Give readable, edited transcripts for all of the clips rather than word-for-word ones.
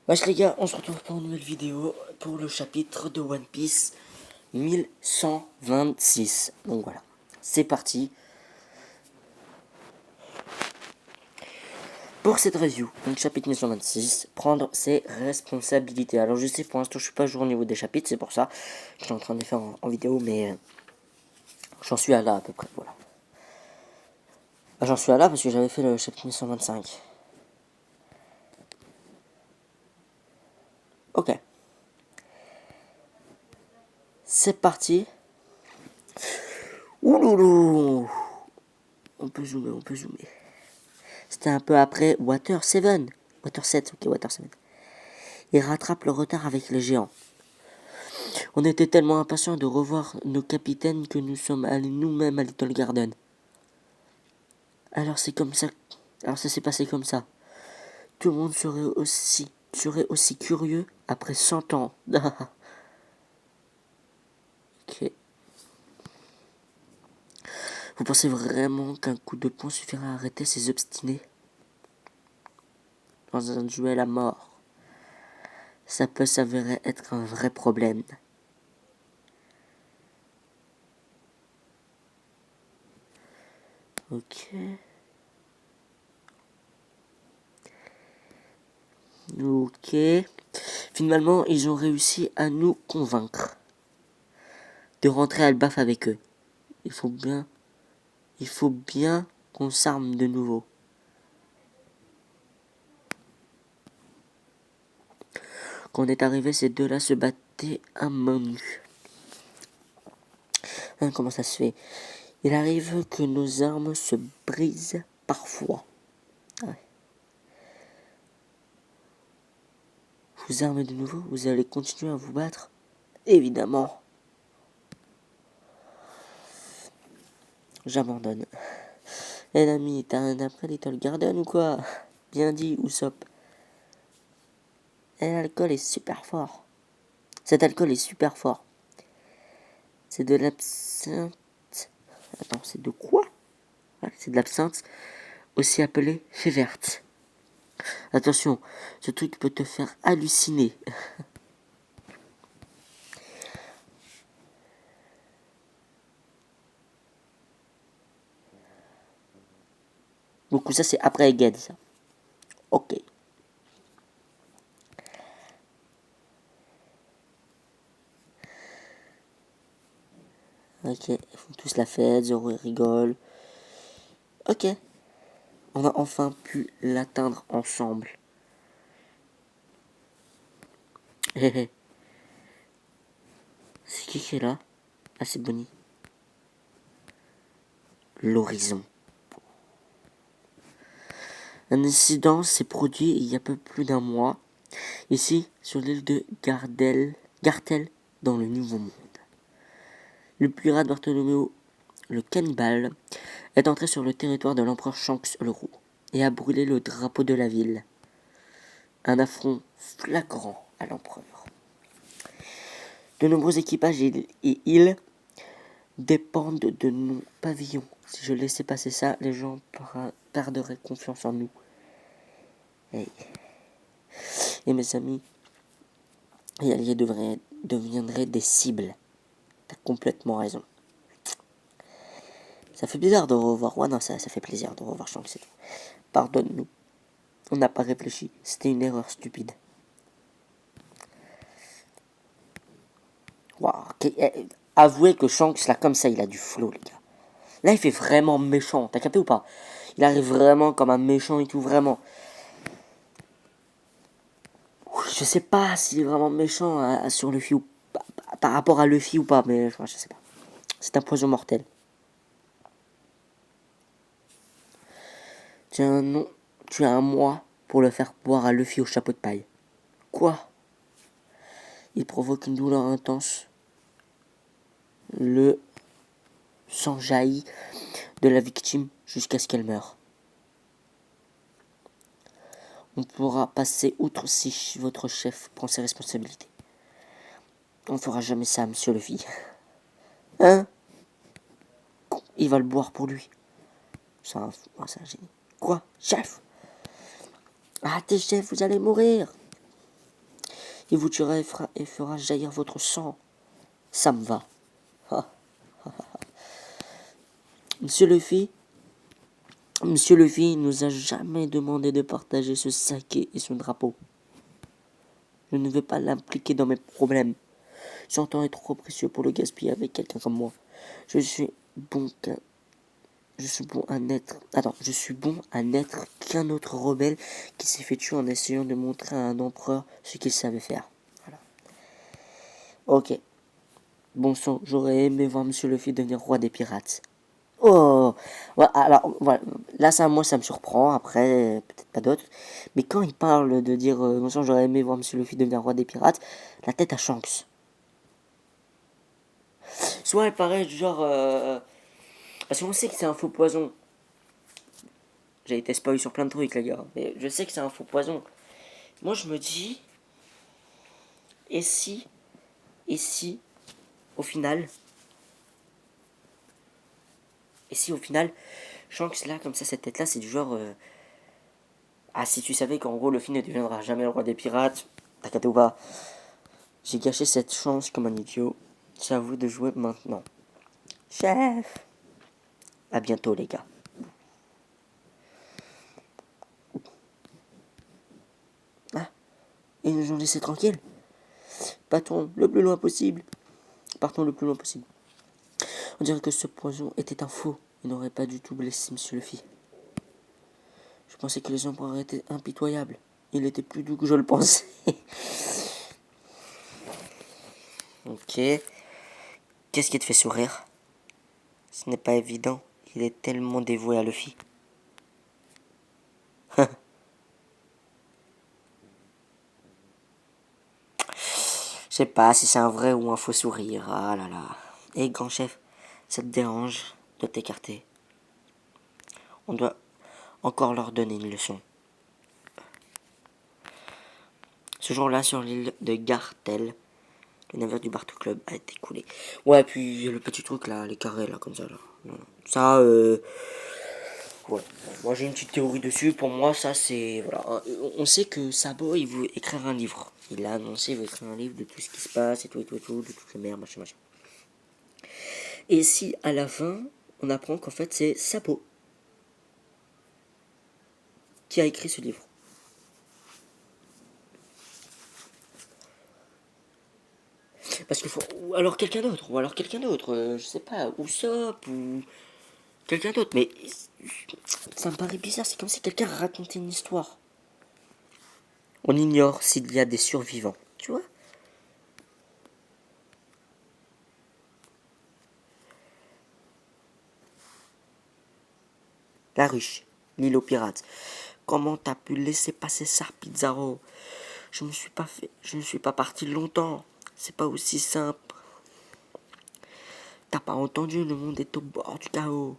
Wesh les gars, on se retrouve pour une nouvelle vidéo pour le chapitre de One Piece 1126. Donc voilà, c'est parti pour cette review. Donc chapitre 1126, prendre ses responsabilités. Alors je sais pour l'instant je suis pas à jour au niveau des chapitres, c'est pour ça je suis en train de les faire en vidéo, mais j'en suis à là à peu près, voilà. J'en suis à là parce que j'avais fait le chapitre 1125. Ok, c'est parti. Ouloulou. On peut zoomer, on peut zoomer. C'était un peu après Water 7. Water 7, ok, Water 7. Il rattrape le retard avec les géants. On était tellement impatients de revoir nos capitaines que nous sommes allés nous-mêmes à Little Garden. Alors c'est comme ça. Alors ça s'est passé comme ça. Tout le monde serait aussi curieux après 100 ans. Ok. Vous pensez vraiment qu'un coup de poing suffira à arrêter ces obstinés dans un duel à mort? Ça peut s'avérer être un vrai problème. Ok. Ok. Finalement, ils ont réussi à nous convaincre de rentrer à Elbaf avec eux. Il faut bien qu'on s'arme de nouveau. Quand on est arrivé, ces deux-là se battaient à main nue. Hein, comment ça se fait? Il arrive que nos armes se brisent parfois. Ouais. Vous armez de nouveau? Vous allez continuer à vous battre? Évidemment. J'abandonne. Eh l'ami, t'as un après Little Garden ou quoi? Bien dit, Usopp. Et l'alcool est super fort. Cet alcool est super fort. C'est de l'absinthe. Attends, c'est de quoi? Ouais, c'est de l'absinthe, aussi appelée fée verte. Attention, ce truc peut te faire halluciner. Donc ça c'est après Egad, ça. Ok. Ok, ils font tous la fête, Zoro rigole. Ok. On a enfin pu l'atteindre ensemble. Hé hé. C'est qui est là? Ah, c'est Bonnie. L'horizon. Un incident s'est produit il y a peu plus d'un mois, ici, sur l'île de Gartel, dans le Nouveau Monde. Le pirate Bartholoméo, le cannibale, est entré sur le territoire de l'empereur Shanks le Roux et a brûlé le drapeau de la ville. Un affront flagrant à l'empereur. De nombreux équipages et îles dépendent de nos pavillons. Si je laissais passer ça, les gens perdraient confiance en nous. Hey. Et mes amis et alliés deviendraient des cibles. T'as complètement raison. Ça fait bizarre de revoir. Ouais, non, ça fait plaisir de revoir Shanks et tout. Pardonne-nous. On n'a pas réfléchi. C'était une erreur stupide. Wow. Avouez que Shanks, là, comme ça, il a du flow, les gars. Là, il fait vraiment méchant. T'as capté ou pas? Il arrive vraiment comme un méchant et tout, vraiment. Je sais pas s'il est vraiment méchant sur Luffy ou par rapport à Luffy ou pas, mais je sais pas. C'est un poison mortel. Tu as un mois pour le faire boire à Luffy au chapeau de paille. Quoi? Il provoque une douleur intense. Le sang jaillit de la victime jusqu'à ce qu'elle meure. On pourra passer outre si votre chef prend ses responsabilités. On ne fera jamais ça, monsieur Luffy. Hein? Il va le boire pour lui. C'est un génie. Quoi? Chef? Arrêtez, chef, vous allez mourir. Il vous tuera et fera jaillir votre sang. Ça me va. Monsieur Luffy, Monsieur Luffy nous a jamais demandé de partager ce saké et son drapeau. Je ne veux pas l'impliquer dans mes problèmes. Son temps est trop précieux pour le gaspiller avec quelqu'un comme moi. Je suis bon à n'être qu'un autre rebelle qui s'est fait tuer en essayant de montrer à un empereur ce qu'il savait faire. Voilà. Ok. Bon sang, j'aurais aimé voir Monsieur Luffy devenir roi des pirates. Oh, ouais, alors voilà, là ça moi ça me surprend, après peut-être pas d'autres, mais quand il parle de dire bon sang j'aurais aimé voir Monsieur Luffy devenir roi des pirates, la tête à Shanks. Soit elle paraît du genre parce qu'on sait que c'est un faux poison. J'ai été spoil sur plein de trucs les gars, mais je sais que c'est un faux poison. Moi je me dis et si et si au final et si au final Shanks là comme ça cette tête là c'est du genre ah si tu savais qu'en gros Luffy ne deviendra jamais le roi des pirates, t'inquiète ou pas. J'ai gâché cette chance comme un idiot. C'est à vous de jouer maintenant. Chef. À bientôt les gars. Ah, ils nous ont laissé tranquilles. Partons le plus loin possible. Partons le plus loin possible. On dirait que ce poison était un faux. Il n'aurait pas du tout blessé Monsieur Luffy. Je pensais que les empereurs étaient impitoyables. Il était plus doux que je le pensais. Ok. Qu'est-ce qui te fait sourire? Ce n'est pas évident. Il est tellement dévoué à Luffy. Je sais pas si c'est un vrai ou un faux sourire. Ah là là. Et grand chef, ça te dérange de t'écarter? On doit encore leur donner une leçon. Ce jour-là, sur l'île de Gartel, le navire du Barto Club a été coulé. Ouais, puis le petit truc là, les carrés là, comme ça là. Ça, ouais. Moi j'ai une petite théorie dessus. Pour moi, ça c'est. Voilà. On sait que Sabo il veut écrire un livre. Il a annoncé, il veut écrire un livre de tout ce qui se passe et tout, de toutes les merdes, machin, machin. Et si à la fin, on apprend qu'en fait c'est Sabo qui a écrit ce livre. Parce qu'il faut. Ou alors quelqu'un d'autre, je sais pas, Usopp, ou quelqu'un d'autre. Mais ça me paraît bizarre, c'est comme si quelqu'un racontait une histoire. On ignore s'il y a des survivants, tu vois. La ruche, l'île aux pirates. Comment t'as pu laisser passer ça, Pizarro? Je ne suis pas parti longtemps. C'est pas aussi simple. T'as pas entendu, le monde est au bord du chaos.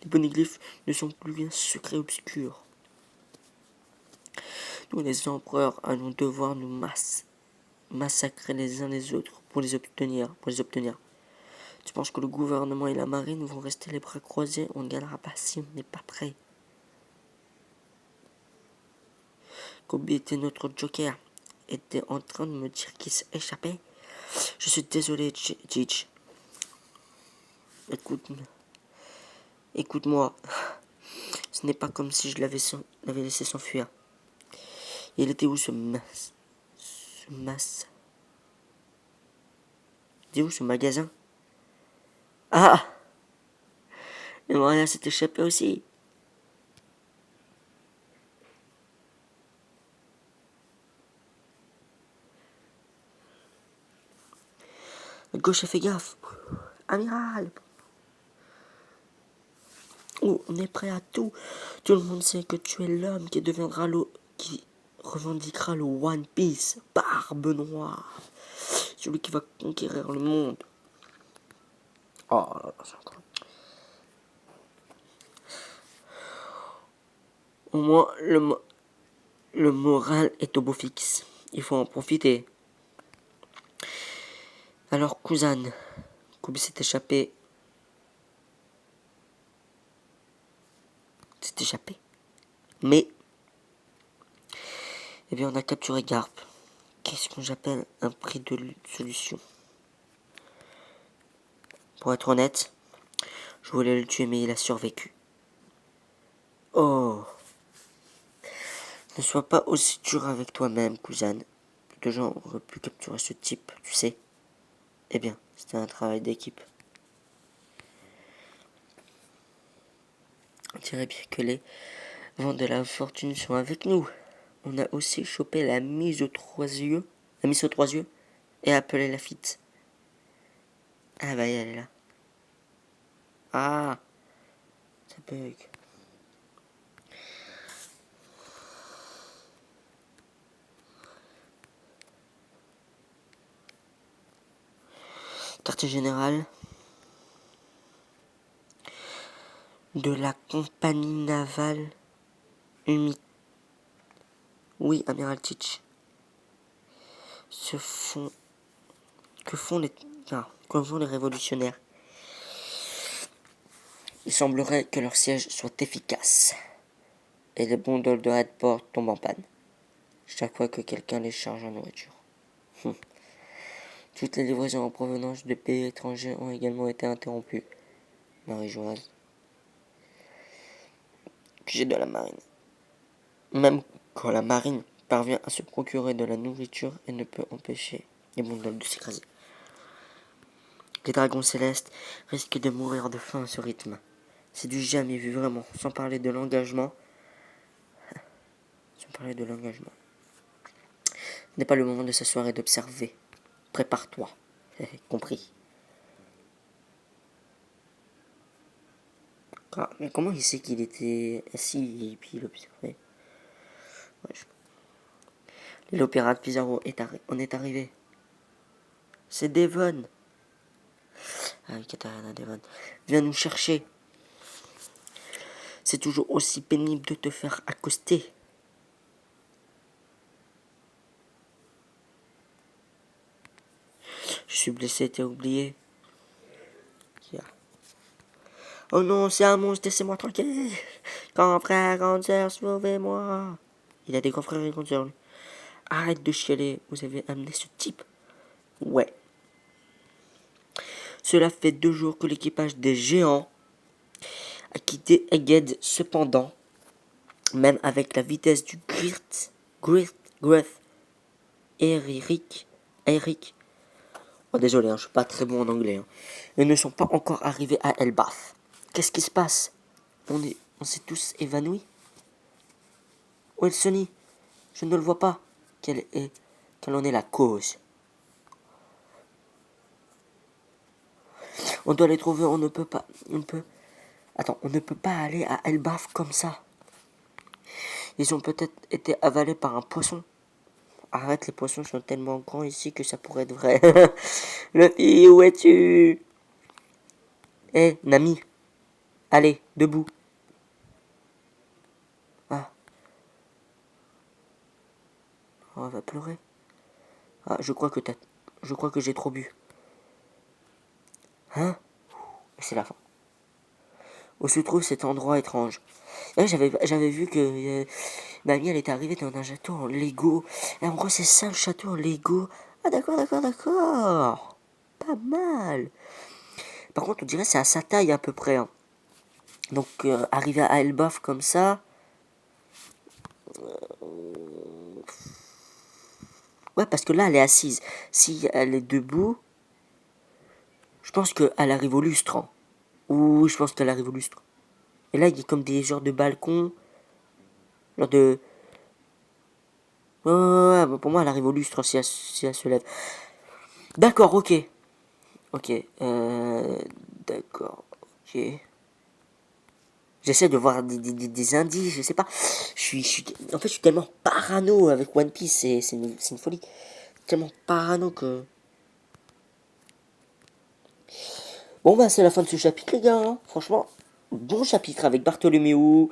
Les poneglyphes ne sont plus un secret obscur. Nous, les empereurs, allons devoir nous massacrer les uns les autres pour les obtenir. Tu penses que le gouvernement et la marine vont rester les bras croisés? On ne gagnera pas si on n'est pas prêt. Kobe était notre joker. Était en train de me dire qu'il s'est échappé. Je suis désolé, Jitch. Écoute-moi. Ce n'est pas comme si je l'avais laissé s'enfuir. Il était où ce Il était où ce magasin? Ah! Le moyen s'est échappé aussi. Le gauche, fais gaffe. Amiral! Oh, on est prêt à tout. Tout le monde sait que tu es l'homme qui revendiquera le One Piece. Barbe Noire. Celui qui va conquérir le monde. Oh là là, c'est encore. Au moins, le moral est au beau fixe. Il faut en profiter. Alors, Kuzan, Kobe s'est échappé. Mais, eh bien, on a capturé Garp, qu'est-ce que j'appelle un prix de solution. Pour être honnête, je voulais le tuer, mais il a survécu. Oh, ne sois pas aussi dur avec toi-même, cousine. De gens auraient pu capturer ce type, tu sais. Eh bien, c'était un travail d'équipe. On dirait bien que les vents de la fortune sont avec nous. On a aussi chopé la mise aux 3 yeux. La mise aux 3 yeux. Et appelé la Lafitte. Ah bah elle est là. Ah, ça bug. Quartier général de la compagnie navale humide. Oui, Amiraltich. Que font les révolutionnaires? Il semblerait que leur siège soit efficace. Et les gondoles de Redport tombent en panne. Chaque fois que quelqu'un les charge en nourriture. Toutes les livraisons en provenance de pays étrangers ont également été interrompues. Marie-Joanne. J'ai de la marine. Même quand la marine parvient à se procurer de la nourriture et ne peut empêcher les gondoles de s'écraser. Les dragons célestes risquent de mourir de faim à ce rythme. C'est du jamais vu vraiment, sans parler de l'engagement. Sans parler de l'engagement. Ce n'est pas le moment de s'asseoir et d'observer. Prépare-toi. Compris. Ah, mais comment il sait qu'il était assis et puis il observait? Ouais, l'opéra de Pizarro on est arrivé. C'est Devon. Ah oui, Katharina Devon. Viens nous chercher. C'est toujours aussi pénible de te faire accoster. Je suis blessé, t'as oublié. Oh non, c'est un monstre, laissez-moi tranquille. Grand frère, grande sœur, sauvez-moi. Il a des grands frères et grandes sœurs, lui. Arrête de chialer, vous avez amené ce type. Ouais. Cela fait 2 jours que l'équipage des géants a quitté Egged. Cependant, même avec la vitesse du Griff, Eric. Oh, désolé, je suis pas très bon en anglais. Ils ne sont pas encore arrivés à Elbaf. Qu'est-ce qui se passe? On s'est tous évanouis. Où est Sonny? Je ne le vois pas. Quelle en est la cause? On doit les trouver, on ne peut pas. On ne peut pas aller à Elbaf comme ça. Ils ont peut-être été avalés par un poisson. Arrête, les poissons sont tellement grands ici que ça pourrait être vrai. Luffy, où es-tu? Nami, allez, debout. Ah, oh, elle va pleurer. Ah, je crois que j'ai trop bu. Hein? C'est la fin. Où se trouve cet endroit étrange? J'avais vu que Mamie elle était arrivée dans un château en Lego. Et en gros c'est ça le château en Lego. Ah d'accord. Pas mal. Par contre on dirait que c'est à sa taille à peu près. Hein. Donc arriver à Elbaf comme ça. Ouais parce que là elle est assise. Si elle est debout, je pense qu'elle arrive au lustre. Hein. Ou je pense qu'elle arrive au lustre. Et là il y a comme des genres de balcons. Genre de... Ouais, pour moi elle arrive au lustre si elle se lève. D'accord, ok. Ok, d'accord, ok. J'essaie de voir des indices, je sais pas. En fait, je suis tellement parano avec One Piece, c'est une folie. Tellement parano que... Bon, bah, c'est la fin de ce chapitre, les gars. Hein. Franchement, bon chapitre avec Bartholoméo.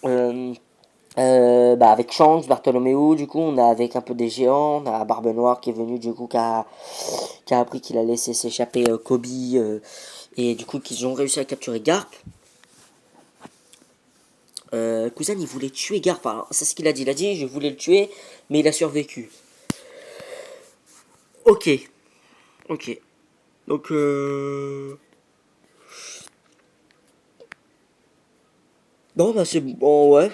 Euh, avec Shanks, Bartholoméo, du coup, on a avec un peu des géants. On a Barbe Noire qui est venu, du coup, qui a appris qu'il a laissé s'échapper Kobe. Et du coup, qu'ils ont réussi à capturer Garp. Cousin, il voulait tuer Garp. Alors, c'est ce qu'il a dit. Il a dit, je voulais le tuer, mais il a survécu. Ok. Ok. Donc, bon, bah, c'est bon, ouais.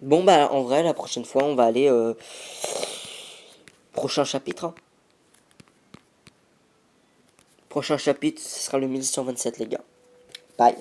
Bon, bah, en vrai, la prochaine fois, on va aller. Prochain chapitre, hein. Prochain chapitre, ce sera le 1127, les gars. Bye.